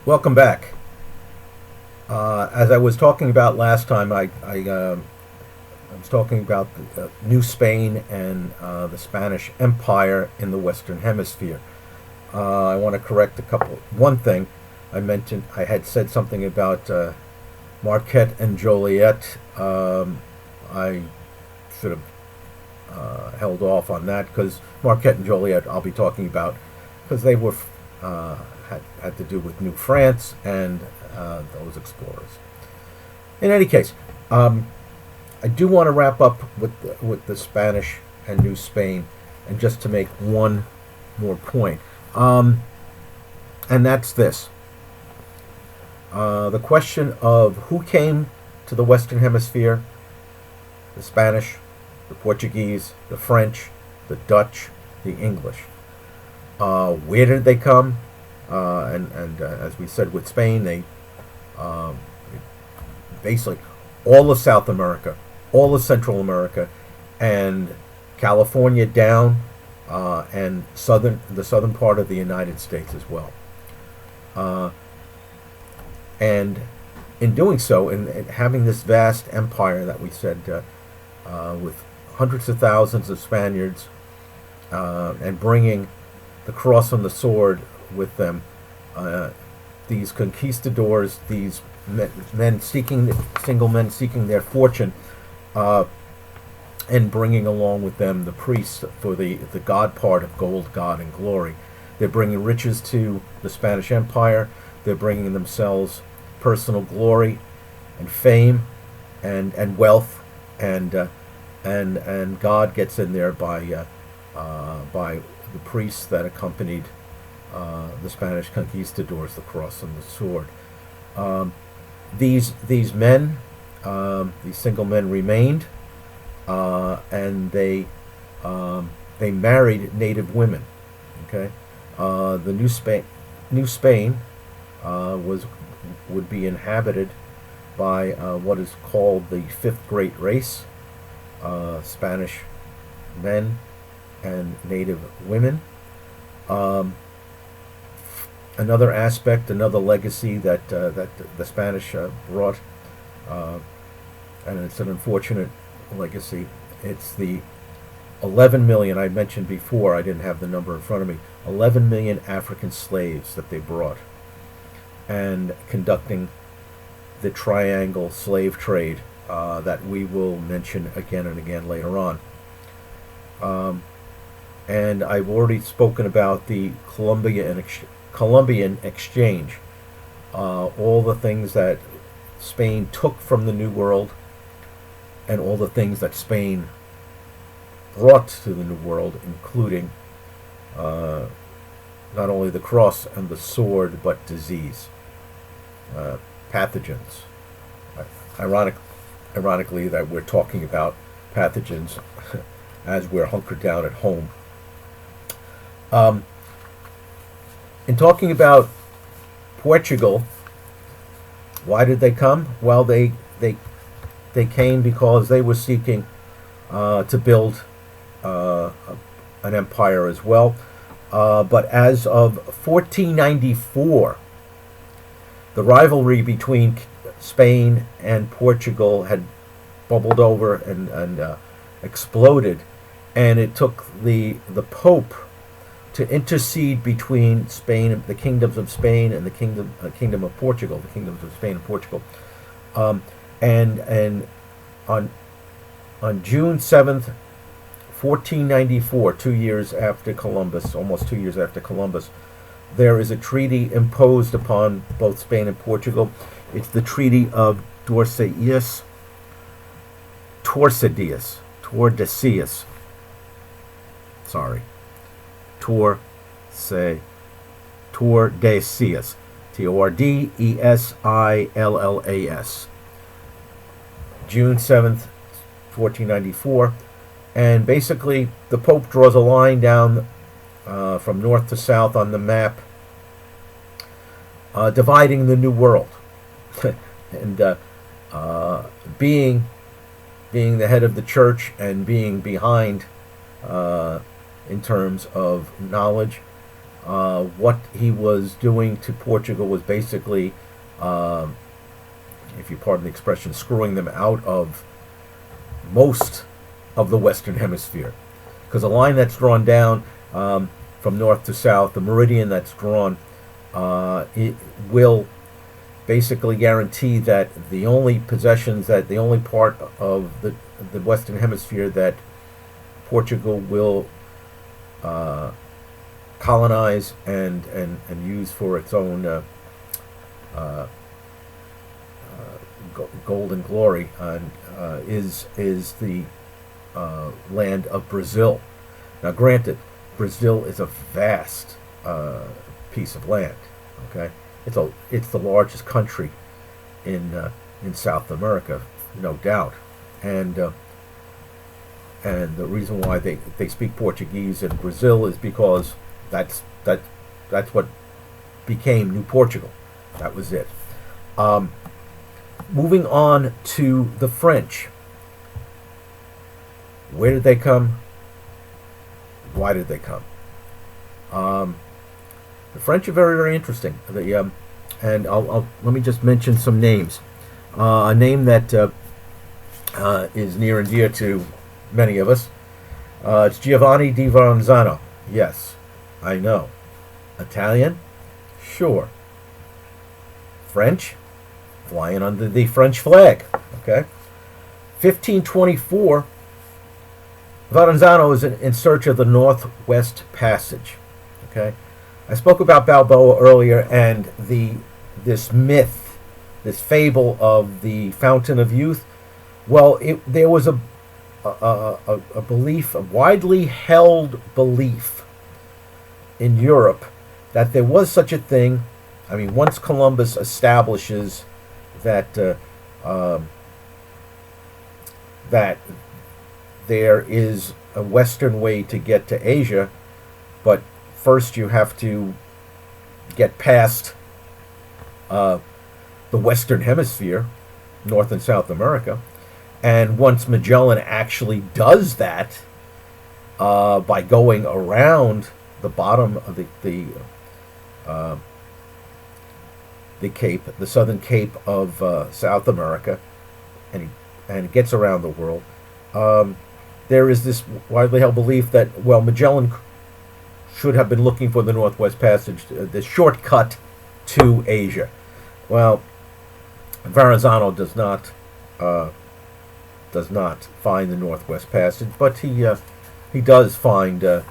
Welcome back. As I was talking about last time, I was talking about the New Spain and the Spanish Empire in the Western Hemisphere. I want to correct one thing. I had said something about Marquette and Joliet. I should have held off on that because Marquette and Joliet I'll be talking about because they were had to do with New France and those explorers. In any case, I do want to wrap up with the Spanish and New Spain, and just to make one more point, and that's this: the question of who came to the Western Hemisphere: the Spanish, the Portuguese, the French, the Dutch, the English. Where did they come? And as we said with Spain, they um, basically all of South America, all of Central America, and California down, and the southern part of the United States as well. Uh, and in doing so, in having this vast empire that we said, with hundreds of thousands of Spaniards, and bringing the cross and the sword with them, uh, these conquistadors, these single men seeking their fortune, uh, and bringing along with them the priests for the God part of gold, God, and glory. They're bringing riches to the Spanish Empire. They're bringing themselves personal glory and fame and wealth, and and God gets in there by the priests that accompanied the Spanish conquistadors, the cross and the sword. Um, these men, these single men, remained, and they married native women. Okay, the New Spain was would be inhabited by what is called the fifth great race: Spanish men and native women. Um, Another aspect, another legacy that the Spanish brought, uh, and it's an unfortunate legacy. It's the 11 million I mentioned before. I didn't have the number in front of me. 11 million African slaves that they brought, and conducting the triangle slave trade that we will mention again and again later on. Um, and I've already spoken about the Columbian Exchange, all the things that Spain took from the New World, and all the things that Spain brought to the New World, including uh, not only the cross and the sword, but disease, pathogens. Ironic, Ironically, that we're talking about pathogens as we're hunkered down at home. Um, in talking about Portugal, why did they come? Well, they came because they were seeking to build uh, an empire as well. But as of 1494, the rivalry between Spain and Portugal had bubbled over and exploded, and it took the Pope to intercede between Spain, the kingdoms of Spain, and the kingdom of Portugal, the kingdoms of Spain and Portugal, um, and on June 7th, 1494, 2 years after Columbus, almost 2 years after Columbus, there is a treaty imposed upon both Spain and Portugal. It's the Treaty of Tordesillas. Sorry, Torse, Tordesillas, Tordesillas, June 7th, 1494, and basically the Pope draws a line down from north to south on the map, dividing the New World, and being the head of the church and being behind in terms of knowledge, What he was doing to Portugal was basically, if you pardon the expression, screwing them out of most of the Western Hemisphere. Because a line that's drawn down from north to south, the meridian that's drawn, it will basically guarantee that the only part of the Western Hemisphere that Portugal will colonize and use for its own golden glory is the land of Brazil. Now, granted, Brazil is a vast piece of land. Okay, it's the largest country in South America, no doubt, and the reason why they speak Portuguese in Brazil is because that's what became New Portugal. That was it. Moving on to the French. Where did they come? Why did they come? The French are very, very interesting. And let me just mention some names. A name that is near and dear to many of us. It's Giovanni di Verrazzano. Yes, I know. Italian? Sure. French? Flying under the French flag. Okay. 1524, Verrazzano is in search of the Northwest Passage. Okay. I spoke about Balboa earlier and this myth, this fable of the Fountain of Youth. Well, there was a belief, a widely held belief in Europe that there was such a thing. I mean, once Columbus establishes that that there is a Western way to get to Asia, but first you have to get past the Western Hemisphere, North and South America. And once Magellan actually does that by going around the bottom of the Cape, the southern Cape of South America, and gets around the world, there is this widely held belief that, well, Magellan should have been looking for the Northwest Passage, the shortcut to Asia. Well, Verrazzano does not find the Northwest Passage, but he does find the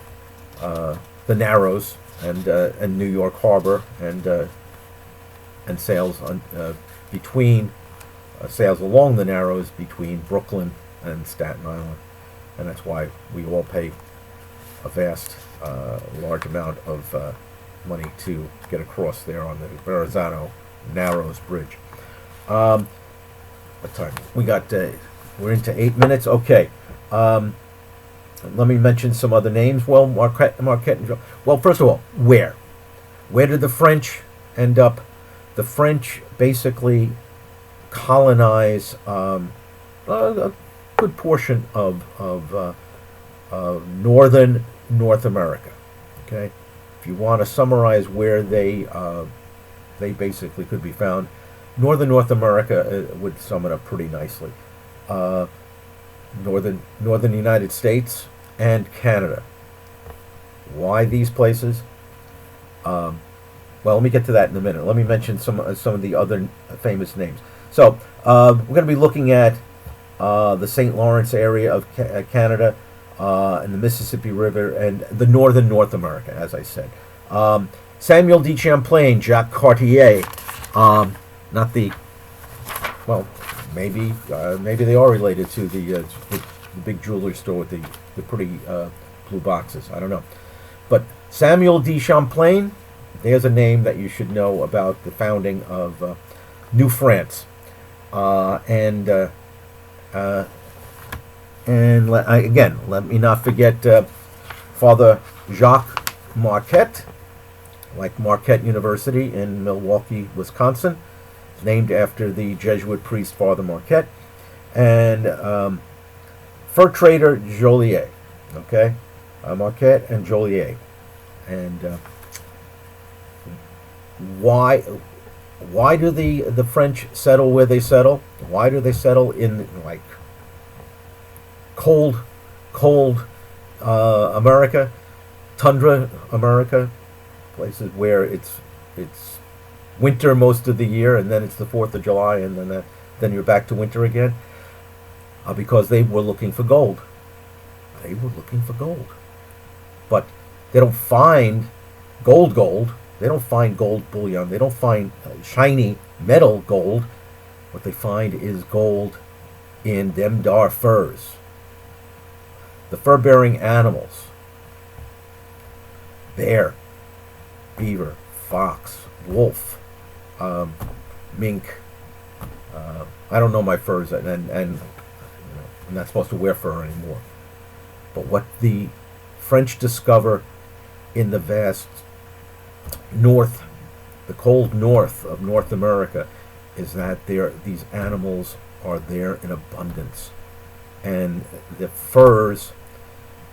Narrows and New York Harbor and sails sails along the Narrows between Brooklyn and Staten Island, and that's why we all pay a vast, large amount of money to get across there on the Verrazzano Narrows Bridge. What time? We got. We're into 8 minutes. Okay. Let me mention some other names. Well, Marquette and well, first of all, where did the French end up? The French basically colonize a good portion of northern North America. Okay, if you want to summarize where they basically could be found, northern North America would sum it up pretty nicely. Northern United States and Canada. Why these places? Well, let me get to that in a minute. Let me mention some of the other famous names. So we're going to be looking at the St. Lawrence area of Canada and the Mississippi River and the northern North America, as I said. Samuel de Champlain, Jacques Cartier, not the, well, maybe they are related to the big jewelry store with the pretty blue boxes. I don't know, but Samuel de Champlain, there's a name that you should know about the founding of New France, and let me not forget Father Jacques Marquette, like Marquette University in Milwaukee, Wisconsin, named after the Jesuit priest Father Marquette, and fur trader Joliet. Okay, Marquette and Joliet, and Why? Why do the French settle where they settle? Why do they settle in like cold, cold America, tundra America, places where it's winter most of the year, and then it's the 4th of July, and then you're back to winter again? Because they were looking for gold. They were looking for gold, but they don't find gold. They don't find gold bullion. They don't find shiny metal gold. What they find is gold in them dar furs. The fur-bearing animals: bear, beaver, fox, wolf, mink. I don't know my furs, and I'm not supposed to wear fur anymore. But what the French discover in the vast north, the cold north of North America, is that these animals are there in abundance, and the furs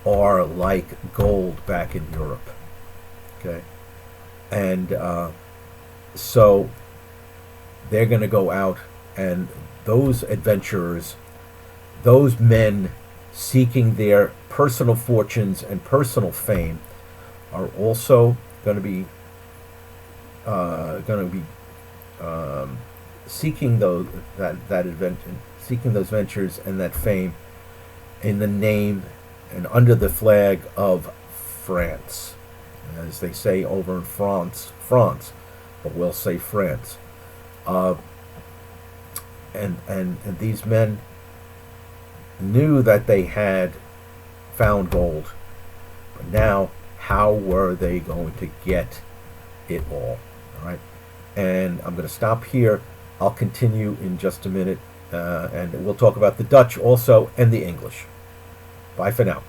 are like gold back in Europe. Okay, and so they're going to go out, and those adventurers, those men seeking their personal fortunes and personal fame, are also going to be seeking seeking those ventures and that fame in the name and under the flag of France, as they say over in France, but we'll say France. And these men knew that they had found gold, but now how were they going to get it all? All right, and I'm going to stop here. I'll continue in just a minute, and we'll talk about the Dutch also and the English. Bye for now.